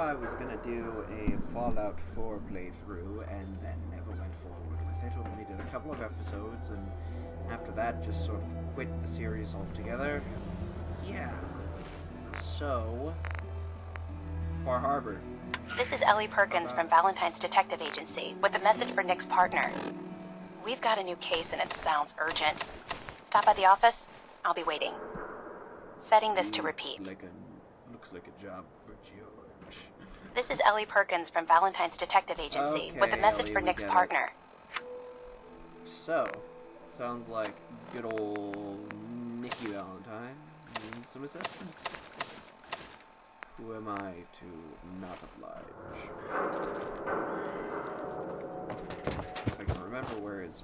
I was gonna do a Fallout 4 playthrough and then never went forward with it. Only did a couple of episodes, and after that just sort of quit the series altogether. Yeah. So, Far Harbor. This is Ellie Perkins from Valentine's Detective Agency with a message for Nick's partner. We've got a new case and it sounds urgent. Stop by the office. I'll be waiting. Setting this to repeat. Looks like a job for George. This is Ellie Perkins from Valentine's Detective Agency with a message Ellie, for Nick's partner. So, sounds like good old Nikki Valentine needs some assistance. Who am I to not oblige? If I can remember where his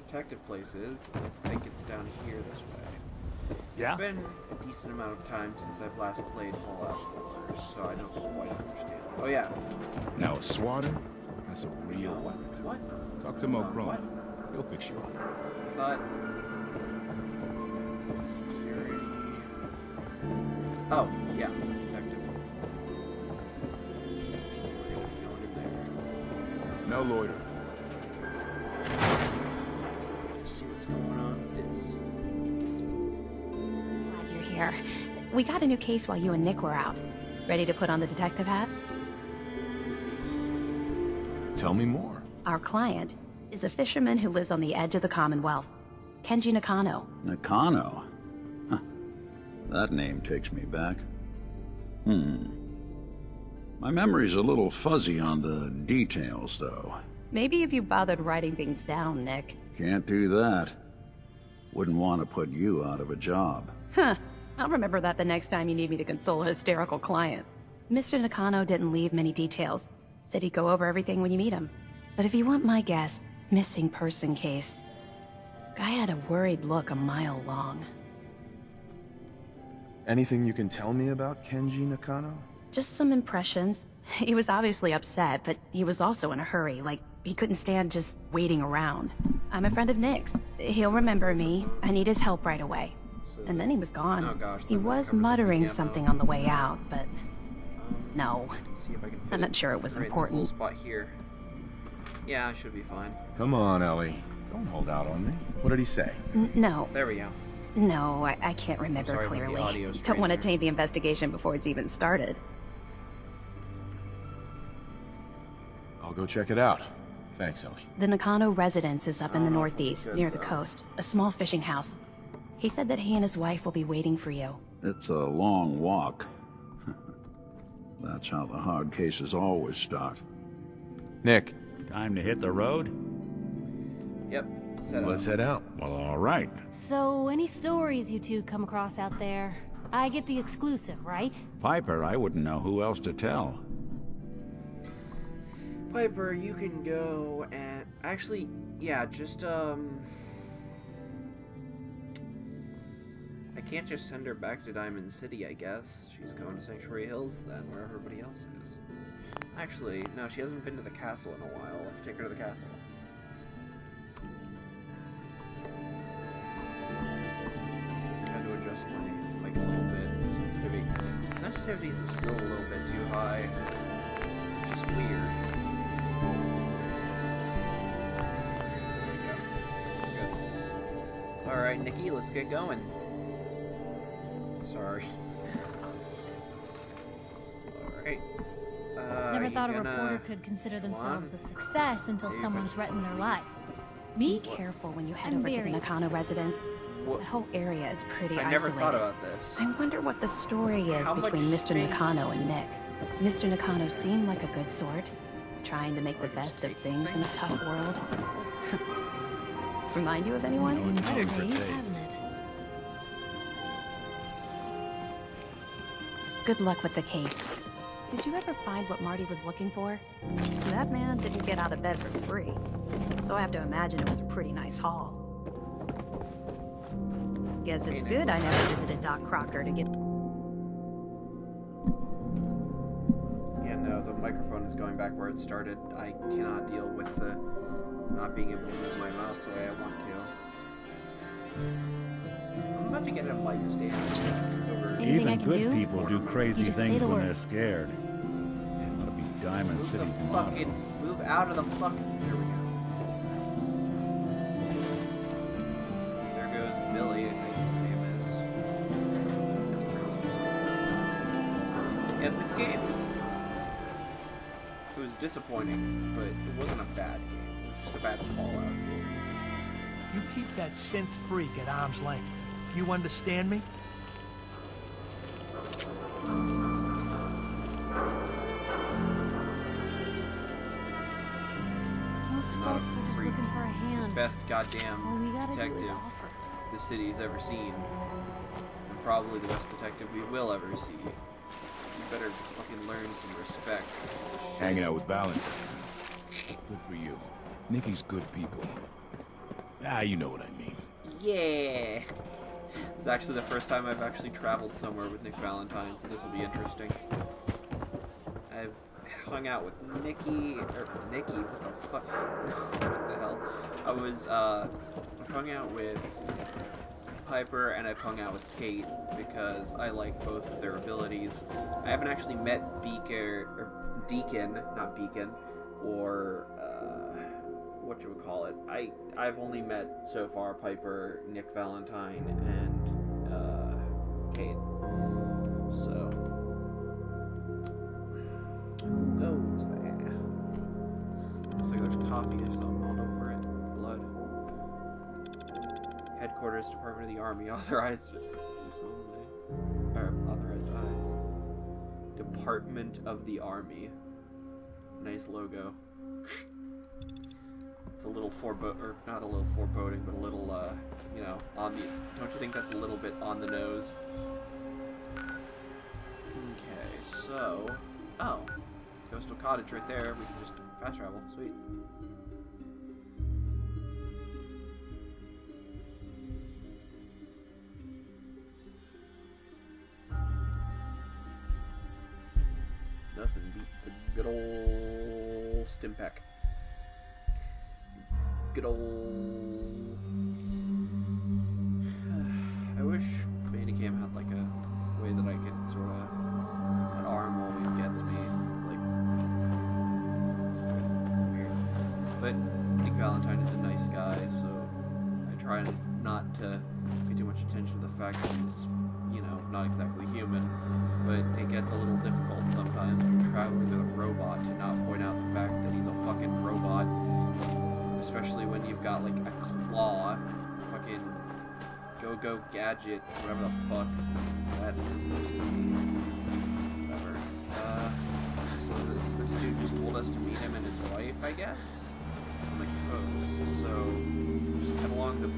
detective place is, I think it's down here this way. Yeah? It's been a decent amount of time since I've last played Fallout 4, so I don't quite understand. Oh yeah, Now a swatter? That's a real one. What? Talk to Mo Crone. He'll fix you up. I thought... Security... Oh, yeah, detective. We're gonna be going in there. No loiter. See what's going on with this. Glad you're here. We got a new case while you and Nick were out. Ready to put on the detective hat? Tell me more. Our client is a fisherman who lives on the edge of the Commonwealth. Kenji Nakano. Nakano? Huh. That name takes me back. My memory's a little fuzzy on the details, though. Maybe if you bothered writing things down, Nick. Can't do that. Wouldn't want to put you out of a job. Huh. I'll remember that the next time you need me to console a hysterical client. Mr. Nakano didn't leave many details. Said he'd go over everything when you meet him. But if you want my guess, missing person case. Guy had a worried look a mile long. Anything you can tell me about Kenji Nakano? Just some impressions. He was obviously upset, but he was also in a hurry, like he couldn't stand just waiting around. I'm a friend of Nick's. He'll remember me. I need his help right away. And then he was gone. Oh gosh, He was muttering something on the way out, but no. See if I can fit I'm not sure it was right in this important. little spot here. Yeah, I should be fine. Come on, Ellie. Don't hold out on me. What did he say? No. There we go. No, I can't remember sorry about the clearly. audio Don't strain want to there. taint the investigation before it's even started. I'll go check it out. Thanks, Ellie. The Nakano residence is up in the Oh, northeast, good, near the though. coast. A small fishing house. He said that he and his wife will be waiting for you. It's a long walk. That's how the hard cases always start. Nick, Time to hit the road? Yep. Set let's up. head out. Well, all right. So, any stories you two come across out there? I get the exclusive, right? Piper, I wouldn't know who else to tell. Piper, you can go and actually, yeah, just I can't just send her back to Diamond City, I guess. She's going to Sanctuary Hills then, where everybody else is. Actually, no, she hasn't been to the castle in a while. Let's take her to the castle. Trying to adjust my mic a little bit. Sensitivity. Sensitivities is still a little bit too high. Which is weird. There we go. Good. Alright, Nikki, let's get going. Sorry. Alright. Never thought a you gonna- reporter could consider come themselves on? a success until Hey, someone finish threatened their life. Be Me? careful when you head I'm over to the very Nakano successful. residence. What? That whole area is pretty I never isolated. thought about this. I wonder what the story is How between much Mr. space- Nakano and Nick. Mr. Nakano seemed like a good sort, trying to make the Or just best of take things in a things. tough world. Remind you of anyone? Seen better for days, taste. hasn't it? Good luck with the case. Did you ever find what Marty was looking for? That man didn't get out of bed for free, so I have to imagine it was a pretty nice haul. Guess it's good I never visited Doc Crocker to get... Yeah, no, the microphone is going back where it started. I cannot deal with the not being able to move my mouse the way I want to. I'm about to get a light stand over. Anything I Even can good do? people do crazy You just say things the when word. they're scared. Diamond Move City the motto. fucking... Move out of the fucking... There we go. There goes Billy, I think his name is. That's pretty... Yeah, this game... It was disappointing, but it wasn't a bad game. It was just a bad Fallout game. You keep that synth freak at arm's length. You understand me? Most Not a folks are just freak. looking for a hand. Best goddamn All we gotta do is detective offer. the city's ever seen. And probably the best detective we will ever see. You better fucking learn some respect. Piece of shit. Hanging out with Valentine. Good for you. Nikki's good people. Ah, you know what I mean. Yeah! It's actually the first time I've actually traveled somewhere with Nick Valentine, so this will be interesting. I've hung out with Nikki, what the fuck? What the hell? I've hung out with Piper and I've hung out with Kate because I like both of their abilities. I haven't actually met Deacon, or whatchamacallit. I've only met so far Piper, Nick Valentine, and Kate. So who goes there? Looks like there's coffee or something all over it. Blood. Headquarters, Department of the Army, authorized eyes. Department of the Army. Nice logo. It's a little not a little foreboding, but a little, you know, on the... Don't you think that's a little bit on the nose? Okay, so... Oh. Coastal Cottage right there. We can just fast travel. Sweet. Nothing beats a good old Stimpack. Good old... I wish Bandicam had like a way that I could sort of... An arm always gets me. Like... It's weird. But Nick Valentine is a nice guy, so I try not to pay too much attention to the fact that he's, you know, not exactly human. But it gets a little difficult sometimes when you're traveling with a robot to not point out the fact that he's a fucking robot. Especially when you've got like a claw, fucking go gadget, whatever the fuck that is supposed to be. Whatever. So this dude just told us to meet him and his wife, I guess, on the coast. So just head along the...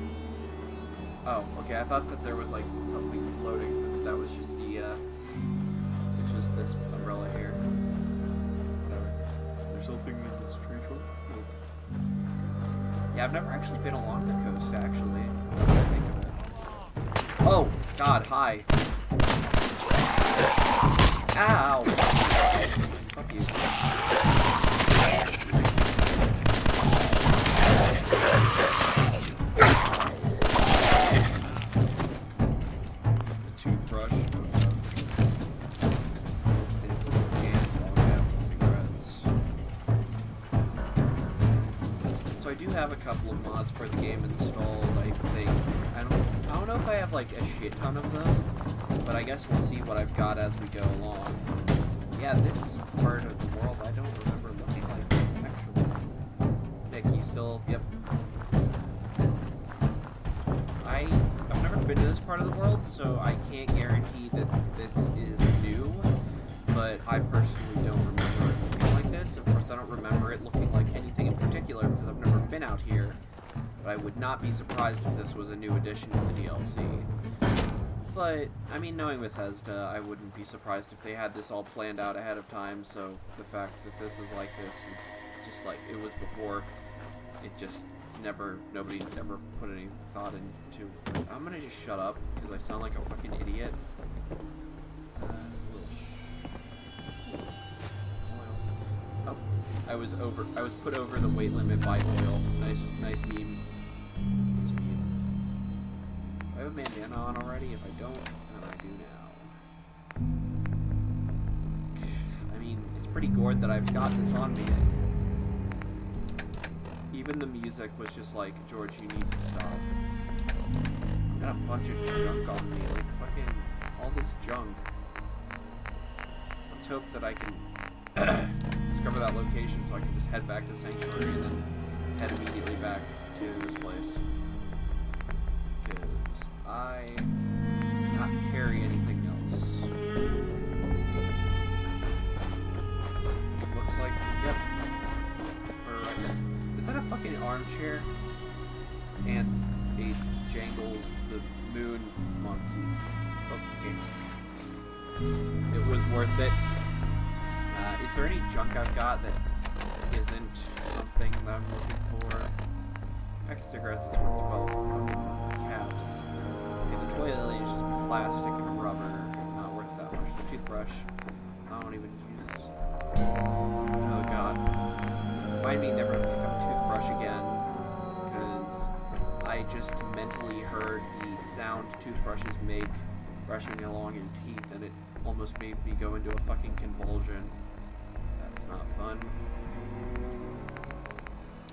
Oh, okay. I thought that there was like something floating, but that was just the it's just this umbrella here. Whatever. There's something in this tree trunk. Nope. Yeah, I've never actually been along the coast, actually. Now that I think of it. Oh, God, hi. Ow! Fuck you. The toothbrush. So I do have a couple of mods for the game installed, I think. I don't know if I have like a shit ton of them, but I guess we'll see what I've got as we go along. Yeah, this part of the world I don't remember looking like this actually. Nick, you still... Yep. I've never been to this part of the world, so I can't guarantee that this is new, but I personally don't remember it looking like this. Of course, I don't remember it looking like anything in particular because I've never been out here, but I would not be surprised if this was a new addition to the DLC. But, I mean, knowing Bethesda, I wouldn't be surprised if they had this all planned out ahead of time, so the fact that this is like this is just like it was before. It just nobody ever put any thought into. I'm gonna just shut up, because I sound like a fucking idiot. Oh, I was put over the weight limit by oil. Nice meme. Nice meme. Do I have a bandana on already? If I don't, then I do now. I mean, it's pretty gored that I've got this on me. Even the music was just like, George, you need to stop. I've got a bunch of junk on me, like fucking all this junk. Let's hope that I can discover that location so I can just head back to Sanctuary and then head immediately back to this place. Because I cannot carry anything else. Looks like, yep. We're right there. Is that a fucking armchair? And a Jangles the Moon Monkey. Okay. It was worth it. Is there any junk I've got that isn't something that I'm looking for? A pack of cigarettes is worth 12 fucking caps. Okay, the toilet is just plastic and rubber. Not worth that much. The toothbrush, I don't even use. Oh god. Remind me never to pick up a toothbrush again, because I just mentally heard the sound toothbrushes make brushing along your teeth, and it almost made me go into a fucking convulsion. That's not fun.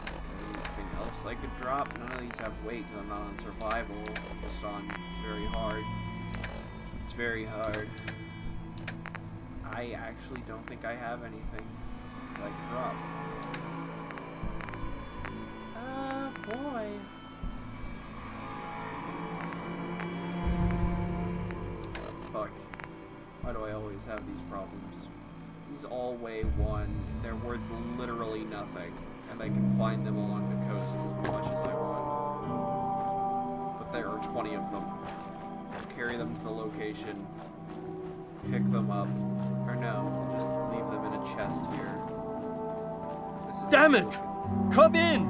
Anything else I could drop? None of these have weight because I'm not on survival, I'm just on very hard. It's very hard. I actually don't think I have anything that I can drop. Boy. Fuck. Why do I always have these problems? These all weigh 1. They're worth literally nothing. And I can find them along the coast as much as I want. But there are 20 of them. I'll carry them to the location. Pick them up. Or no, I'll just leave them in a chest here. This is Damn it! Come in!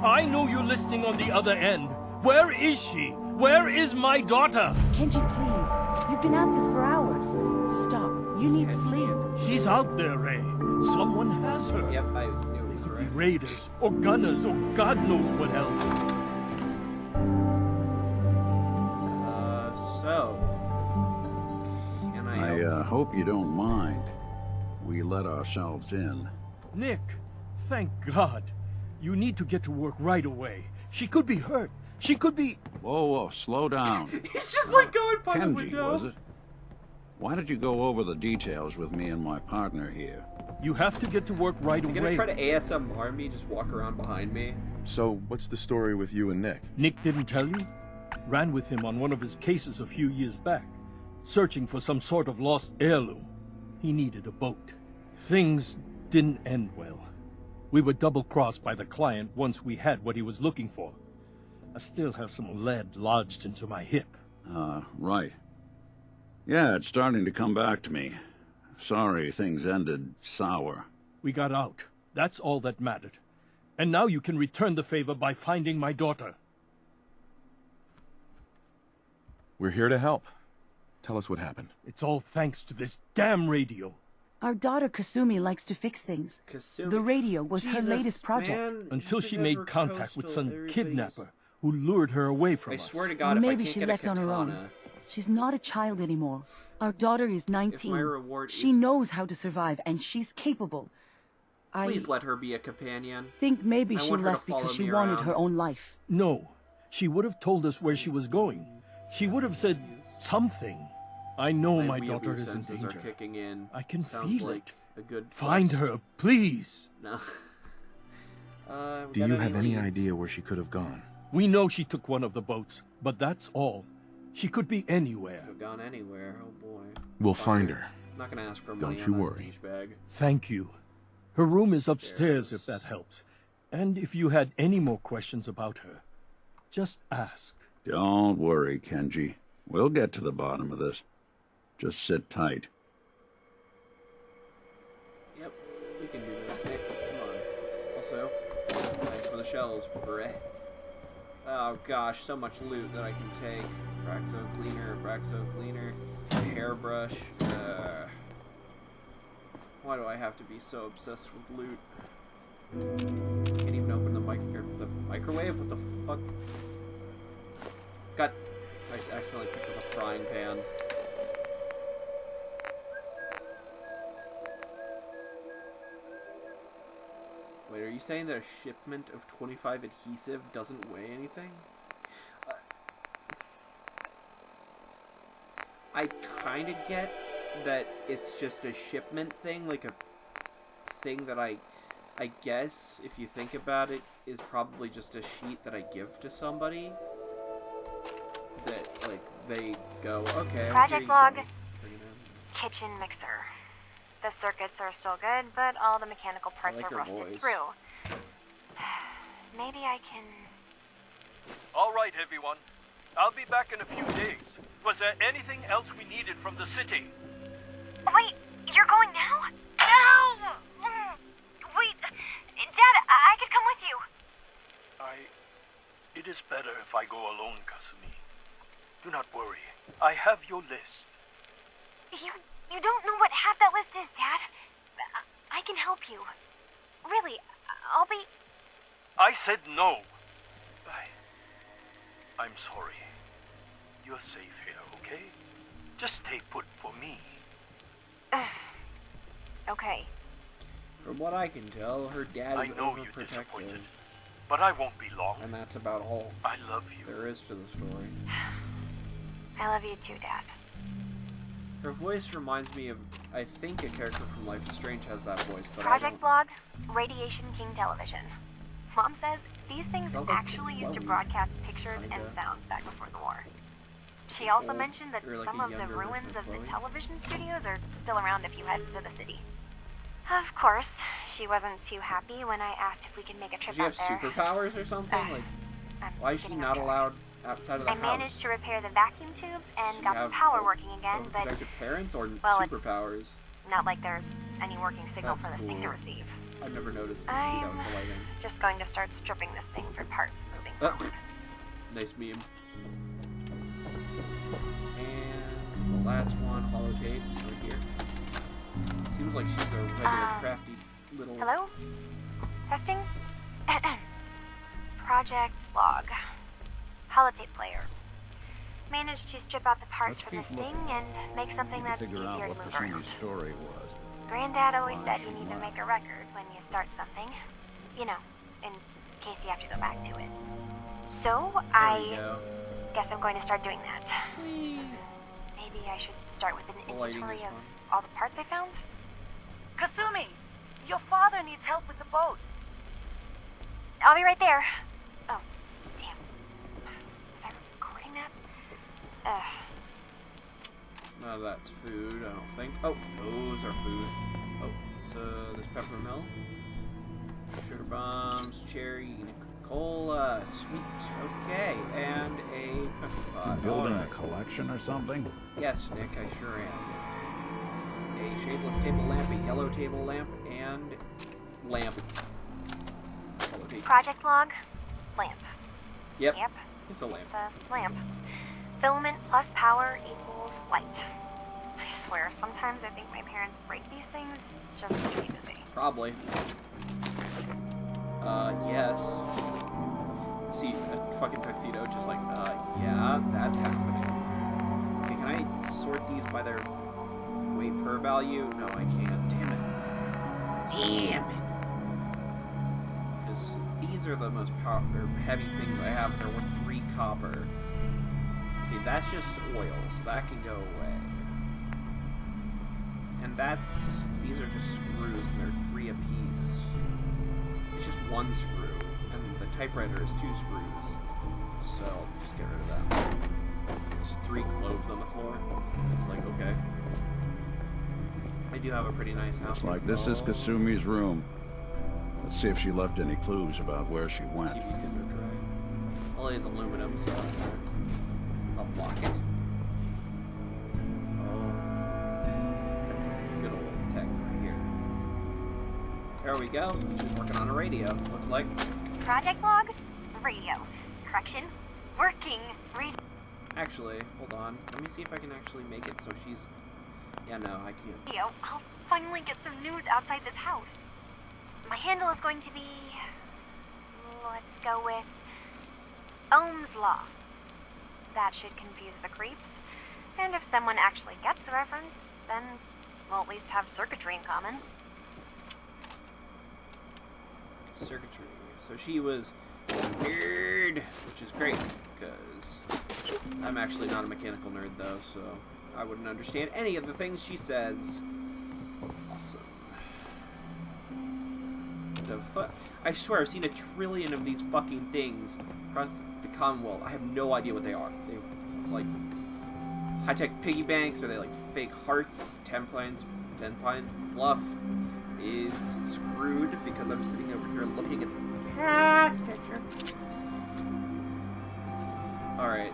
I know you're listening on the other end. Where is she? Where is my daughter? Kenji, please. You've been at this for hours. Stop. You need sleep. She's out there, Ray. Someone has her. Yep, I knew it was Be right. raiders, or gunners, or God knows what else. So... Can I I help? hope you don't mind. We let ourselves in. Nick, thank God. You need to get to work right away. She could be hurt. She could be... Whoa, whoa, slow down. He's just like going by the Kenji, window. was it? Why did you go over the details with me and my partner here? You have to get to work right Is he gonna away. try to ASMR me, just walk around behind me? So, what's the story with you and Nick? Nick didn't tell you? Ran with him on one of his cases a few years back, searching for some sort of lost heirloom. He needed a boat. Things didn't end well. We were double-crossed by the client once we had what he was looking for. I still have some lead lodged into my hip. Right. Yeah, it's starting to come back to me. Sorry things ended sour. We got out. That's all that mattered. And now you can return the favor by finding my daughter. We're here to help. Tell us what happened. It's all thanks to this damn radio. Our daughter Kasumi likes to fix things. Kasumi. The radio was her Jesus, latest project. man, Until just she because made we're contact with coastal, some everybody's- kidnapper who lured her away from I us. swear to God, if I Maybe can't she get left a on her own. katana, She's not a child anymore. Our daughter is 19. reward She is- knows how to survive, and she's capable. please let her be a companion. think maybe I she want her to left because follow she me wanted around. her own life. No, she would have told us where she was going. She would have said something. I know my daughter weird is in senses danger. are kicking in. I can Sounds feel like it. A good Find place. her, please. No. Do you have any idea where she could have gone? We know she took one of the boats, but that's all. She could be anywhere. Could have gone anywhere. Oh boy. We'll find her. I'm not gonna ask for Don't money. you I'm not a worry. douchebag. Thank you. Her room is upstairs if that helps. And if you had any more questions about her, just ask. Don't worry, Kenji. We'll get to the bottom of this. Just sit tight. Yep, we can do this, Nick. Come on. Also, thanks for the shells, bruh. Oh gosh, so much loot that I can take. Braxo cleaner, hairbrush. Why do I have to be so obsessed with loot? Can't even open the microwave? What the fuck? God, I just accidentally picked up a frying pan. you saying that a shipment of 25 adhesive doesn't weigh anything? I kind of get that it's just a shipment thing, like a thing that I guess, if you think about it, is probably just a sheet that I give to somebody. That, like, they go, okay, Project log. Bring it in. Kitchen mixer. The circuits are still good, but all the mechanical parts like are your rusted voice. through. Maybe I can... All right, everyone. I'll be back in a few days. Was there anything else we needed from the city? Wait, you're going now? No! Wait, Dad, I could come with you. It is better if I go alone, Kasumi. Do not worry. I have your list. You don't know what half that list is, Dad. I can help you. Really, I'll be... I said no. I'm sorry. You're safe here, okay? Just stay put for me. Okay. From what I can tell, her dad I is know you're overprotective. disappointed, but I won't be long. And that's about all I love you. there is to the story. I love you too, Dad. Her voice reminds me of, I think, a character from Life is Strange has that voice, but Project I don't... Blog, Radiation King Television. Mom says these things Sounds like actually used to Chloe, broadcast pictures and kinda. sounds back before the war. She also Old, mentioned that or like some a of the younger version ruins of of the Chloe? television studios are still around if you head to the city. Of course, she wasn't too happy when I asked if we could make a trip Does she have out there. superpowers or something? Like, I'm why is she getting not off track. allowed outside of the I house? managed to repair the vacuum tubes and She got the have power working again, but overprotective parents or well, it's- superpowers? not like there's any working signal That's for this thing to cool. receive. I've never noticed that I'm with the lighting. just going to start stripping this thing for parts moving Ah. forward. Nice meme. And the last one, holotape, is right here. Seems like she's a regular crafty little... Hello? Testing? Project Log. Holotape player. Managed to strip out the parts Let's from this keep thing looking. and make something that's Figure easier out to what move the around. Sumi's story was. Granddad always Why said she you need to left. make a record when you start something. You know, in case you have to go back to it. So, There we I go. guess I'm going to start doing that. Maybe I should start with an The lighting inventory is of fun. all the parts I found. Kasumi, your father needs help with the boat. I'll be right there. Oh, damn. Was I recording that? None of that's food, I don't think. Oh, those are food. Oh, so there's peppermill. Sugar bombs, cherry, cola, sweet. Okay, and a cookie pot. Building a Alright. collection or something? Yes, Nick, I sure am. A shadeless table lamp, a yellow table lamp, and lamp. Holotape. Project Log, lamp. Yep, Yep, it's a lamp. it's a lamp. Filament plus power equals light. I swear, sometimes I think my parents break these things just to be busy. Probably. Yes. See a fucking tuxedo, just like, yeah, that's happening. Okay, can I sort these by their weight per value? No, I can't. Damn it. Damn it. Because these are the most heavy things I have. They're worth 3 copper. Okay, that's just oil, so that can go away. And these are just screws, and they're 3 apiece. It's just 1 screw, and the typewriter is 2 screws. So I'll just get rid of that. There's 3 globes on the floor. It's like, okay. I do have a pretty nice house. Looks like this is Kasumi's room. Let's see if she left any clues about where she went. TV Kinder Joy. Well, it is aluminum, so I'll block it. Oh, got some good old tech right here. There we go. She's working on a radio, looks like. Project Log, radio. Correction, working radio. Actually, hold on. Let me see if I can actually make it so she's... Yeah, no, I can't. I'll finally get some news outside this house. My handle is going to be... let's go with... Ohm's Law. That should confuse the creeps. And if someone actually gets the reference, then we'll at least have circuitry in common. circuitry. So she was nerd, which is great, because I'm actually not a mechanical nerd, though, so I wouldn't understand any of the things she says. Awesome. The fuck? I swear, I've seen 1 trillion of these fucking things across the Commonwealth. I have no idea what they are. They, like, high-tech piggy banks? Are they, like, fake hearts? 10 Pines? Bluff is screwed because I'm sitting over here looking at the cat picture. Alright,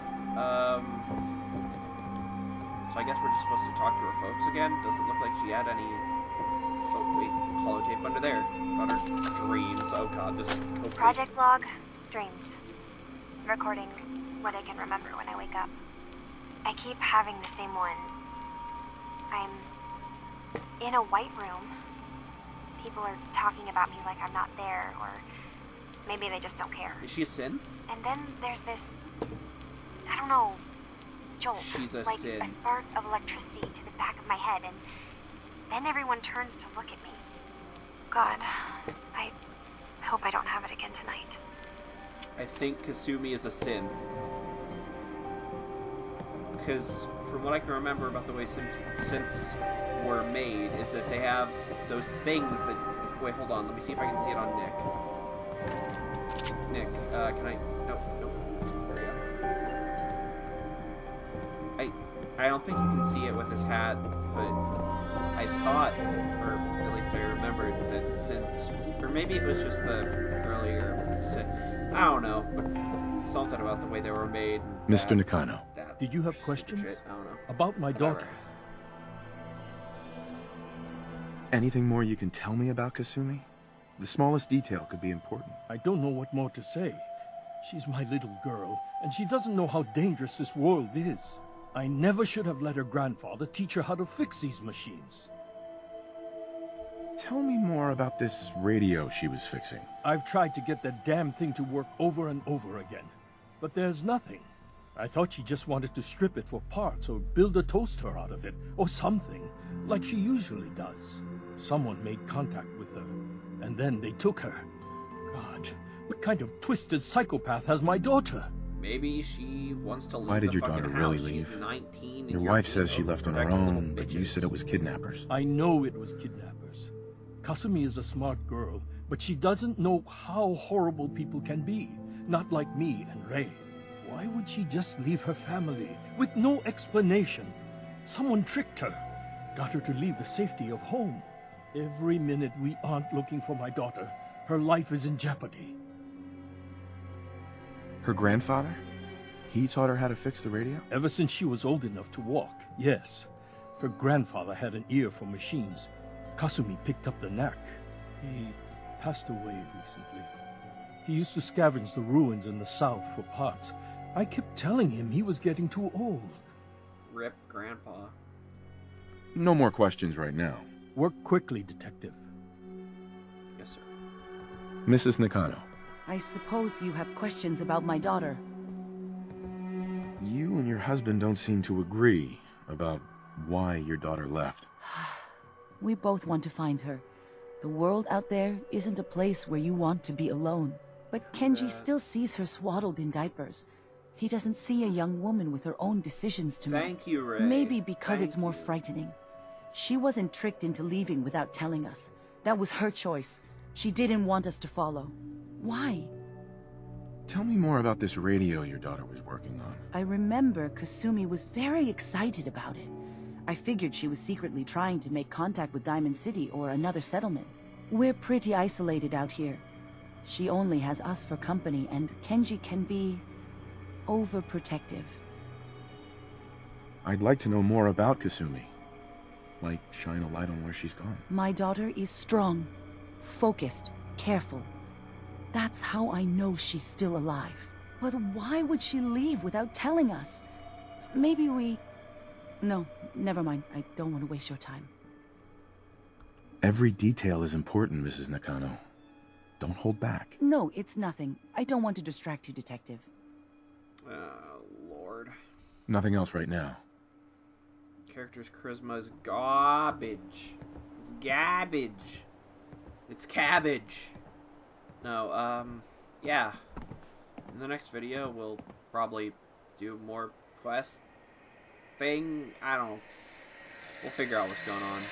so I guess we're just supposed to talk to her folks again. Doesn't look like she had any... Oh, wait, holotape under there. On her dreams. Oh god, this... Project log, dreams. Recording what I can remember when I wake up. I keep having the same one. I'm in a white room. People are talking about me like I'm not there, or maybe they just don't care. Is she a synth? And then there's this, I don't know, jolt. She's a like synth. a spark of electricity to the back of my head, and then everyone turns to look at me. God, I hope I don't have it again tonight. I think Kasumi is a synth. Because from what I can remember about the way synths were made is that they have those things that... Wait, hold on. Let me see if I can see it on Nick. Nick, can I... Nope. There we go. I don't think you can see it with his hat, but I thought, or at least I remembered, that since... Or maybe it was just the earlier... I don't know, but something about the way they were made. Mr. Nakano. Did you have questions? Shit, I don't know. About my daughter? Anything more you can tell me about Kasumi? The smallest detail could be important. I don't know what more to say. She's my little girl, and she doesn't know how dangerous this world is. I never should have let her grandfather teach her how to fix these machines. Tell me more about this radio she was fixing. I've tried to get that damn thing to work over and over again, but there's nothing. I thought she just wanted to strip it for parts or build a toaster out of it, or something, like she usually does. Someone made contact with her, and then they took her. God, what kind of twisted psychopath has my daughter? Maybe she wants to leave. Why did your fucking daughter house. really She's leave? 19 and Your you're wife says being she left on her overprotective little own, but you bitches. said it was kidnappers. I know it was kidnappers. Kasumi is a smart girl, but she doesn't know how horrible people can be. Not like me and Ray. Why would she just leave her family with no explanation? Someone tricked her, got her to leave the safety of home. Every minute we aren't looking for my daughter, her life is in jeopardy. Her grandfather? He taught her how to fix the radio? Ever since she was old enough to walk, yes. Her grandfather had an ear for machines. Kasumi picked up the knack. He passed away recently. He used to scavenge the ruins in the south for parts. I kept telling him he was getting too old. Rip Grandpa. No more questions right now. Work quickly, Detective. Yes, sir. Mrs. Nakano, I suppose you have questions about my daughter. you and your husband don't seem to agree about why your daughter left. We both want to find her. The world out there isn't a place where you want to be alone. But Kenji still sees her swaddled in diapers. He doesn't see a young woman with her own decisions to make. Thank you, Ray. Maybe because Thank it's more you. frightening. She wasn't tricked into leaving without telling us. That was her choice. She didn't want us to follow. Why? Tell me more about this radio your daughter was working on. I remember Kasumi was very excited about it. I figured she was secretly trying to make contact with Diamond City or another settlement. We're pretty isolated out here. She only has us for company, and Kenji can be overprotective. I'd like to know more about Kasumi. Might shine a light on where she's gone. My daughter is strong, focused, careful. That's how I know she's still alive. But why would she leave without telling us? Maybe we... No, never mind. I don't want to waste your time. Every detail is important, Mrs. Nakano. Don't hold back. No, it's nothing. I don't want to distract you, Detective. Oh, Lord. Nothing else right now. Character's charisma is garbage. It's garbage. It's cabbage. No, yeah. In the next video, we'll probably do more quest thing. I don't know. We'll figure out what's going on.